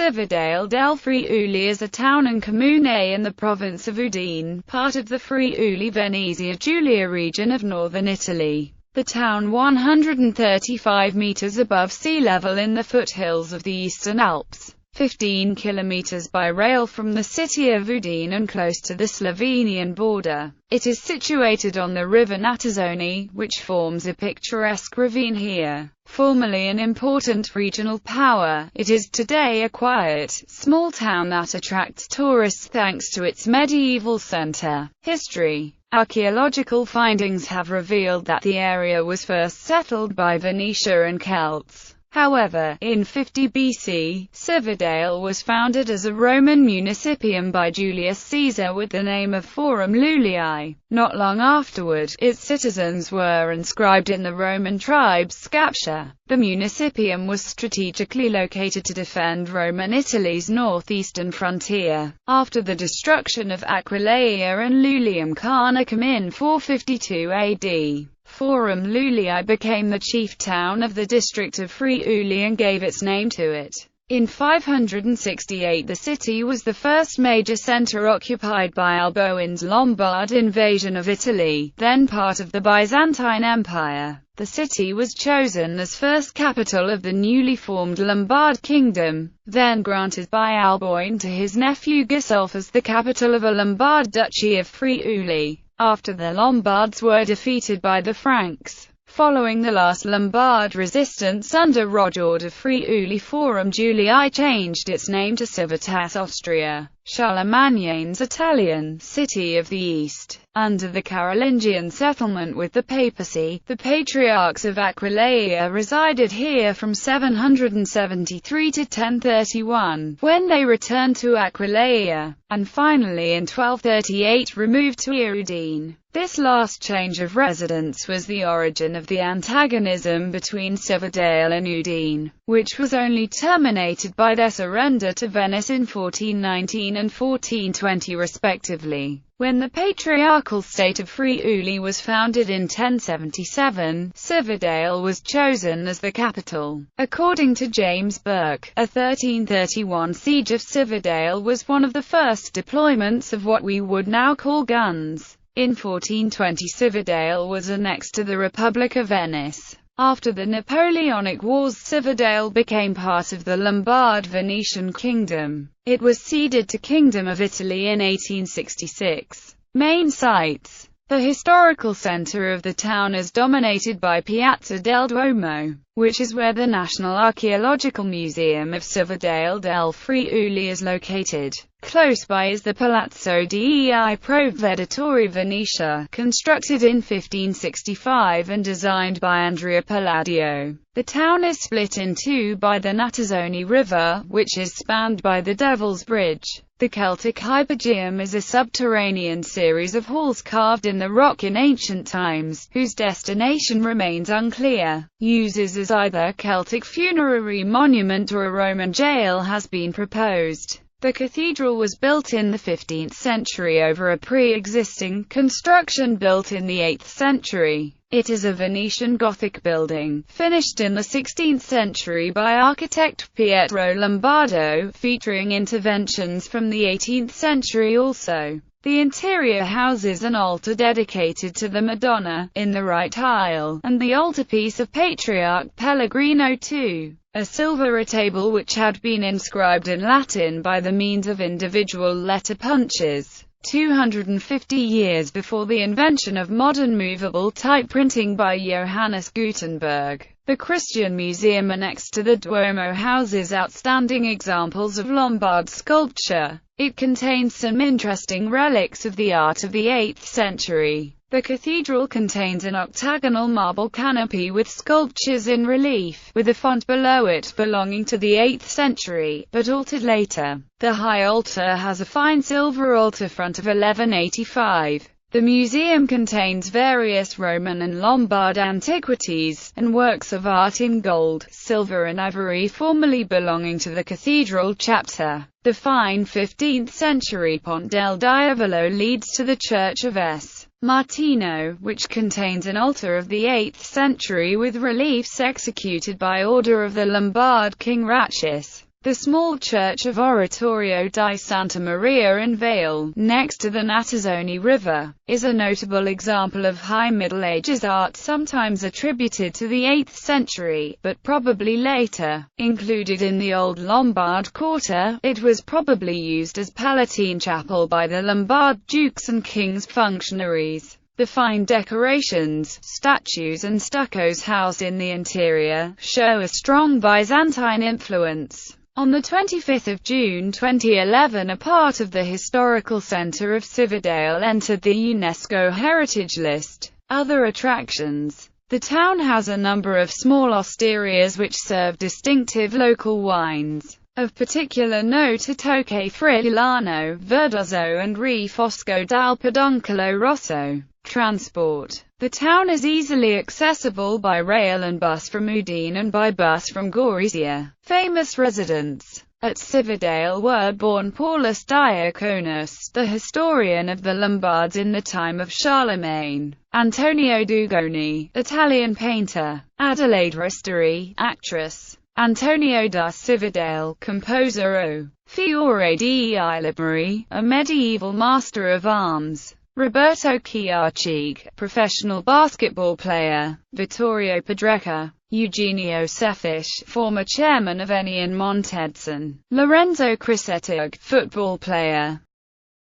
Cividale del Friuli is a town and comune in the province of Udine, part of the Friuli-Venezia Giulia region of northern Italy. The town 135 meters above sea level in the foothills of the Eastern Alps, 15 kilometers by rail from the city of Udine and close to the Slovenian border. It is situated on the river Natasone, which forms a picturesque ravine here. Formerly an important regional power, it is today a quiet, small town that attracts tourists thanks to its medieval center. History. Archaeological findings have revealed that the area was first settled by Venetia and Celts. However, in 50 BC, Cividale was founded as a Roman municipium by Julius Caesar with the name of Forum Iulii. Not long afterward, its citizens were inscribed in the Roman tribe's scripture. The municipium was strategically located to defend Roman Italy's northeastern frontier. After the destruction of Aquileia and Lullium Carnicum in 452 AD, Forum Iulii became the chief town of the district of Friuli and gave its name to it. In 568 the city was the first major centre occupied by Alboin's Lombard invasion of Italy, then part of the Byzantine Empire. The city was chosen as first capital of the newly formed Lombard kingdom, then granted by Alboin to his nephew Gisulf as the capital of a Lombard duchy of Friuli, after the Lombards were defeated by the Franks. Following the last Lombard resistance under Roger de Friuli, Forum Iulii changed its name to Civitas Austria, Charlemagne's Italian city of the East. Under the Carolingian settlement with the papacy, the patriarchs of Aquileia resided here from 773 to 1031, when they returned to Aquileia, and finally in 1238 removed to Udine. This last change of residence was the origin of the antagonism between Cividale and Udine, which was only terminated by their surrender to Venice in 1419 and 1420 respectively. When the patriarchal state of Friuli was founded in 1077, Cividale was chosen as the capital. According to James Burke, a 1331 siege of Cividale was one of the first deployments of what we would now call guns. In 1420 Cividale was annexed to the Republic of Venice. After the Napoleonic Wars, Cividale became part of the Lombard-Venetian kingdom. It was ceded to Kingdom of Italy in 1866. Main sites. The historical center of the town is dominated by Piazza del Duomo, which is where the National Archaeological Museum of Cividale del Friuli is located. Close by is the Palazzo dei Provveditori Venetia, constructed in 1565 and designed by Andrea Palladio. The town is split in two by the Natasone River, which is spanned by the Devil's Bridge. The Celtic hypogeum is a subterranean series of halls carved in the rock in ancient times, whose destination remains unclear. Uses as either Celtic funerary monument or a Roman jail has been proposed. The cathedral was built in the 15th century over a pre-existing construction built in the 8th century. It is a Venetian Gothic building, finished in the 16th century by architect Pietro Lombardo, featuring interventions from the 18th century also. The interior houses an altar dedicated to the Madonna, in the right aisle, and the altarpiece of Patriarch Pellegrino II, a silver retable which had been inscribed in Latin by the means of individual letter punches. 250 years before the invention of modern movable type printing by Johannes Gutenberg. The Christian Museum annexed to the Duomo houses outstanding examples of Lombard sculpture. It contains some interesting relics of the art of the 8th century. The cathedral contains an octagonal marble canopy with sculptures in relief, with a font below it belonging to the 8th century, but altered later. The high altar has a fine silver altar front of 1185. The museum contains various Roman and Lombard antiquities, and works of art in gold, silver and ivory formerly belonging to the cathedral chapter. The fine 15th century Pont del Diavolo leads to the Church of S. Martino, which contains an altar of the 8th century with reliefs executed by order of the Lombard king Ratchis. The small church of Oratorio di Santa Maria in Vale, next to the Natasone River, is a notable example of High Middle Ages art, sometimes attributed to the 8th century, but probably later. Included in the Old Lombard Quarter, it was probably used as Palatine Chapel by the Lombard dukes and kings' functionaries. The fine decorations, statues and stuccos housed in the interior, show a strong Byzantine influence. On 25 June 2011, a part of the historical centre of Cividale entered the UNESCO Heritage List. Other attractions. The town has a number of small osterias which serve distinctive local wines. Of particular note are Tocche Friulano, Verduzzo and Re Fosco dal Pedoncolo Rosso. Transport. The town is easily accessible by rail and bus from Udine and by bus from Gorizia. Famous residents at Cividale were born Paulus Diaconus, the historian of the Lombards in the time of Charlemagne; Antonio Dugoni, Italian painter; Adelaide Ristori, actress; Antonio da Cividale, composer; O. Fiore di Liberi, a medieval master of arms; Roberto Chiarchig, professional basketball player; Vittorio Pedreca; Eugenio Cefish, former chairman of Eni and Montedson; Lorenzo Crisetug, football player;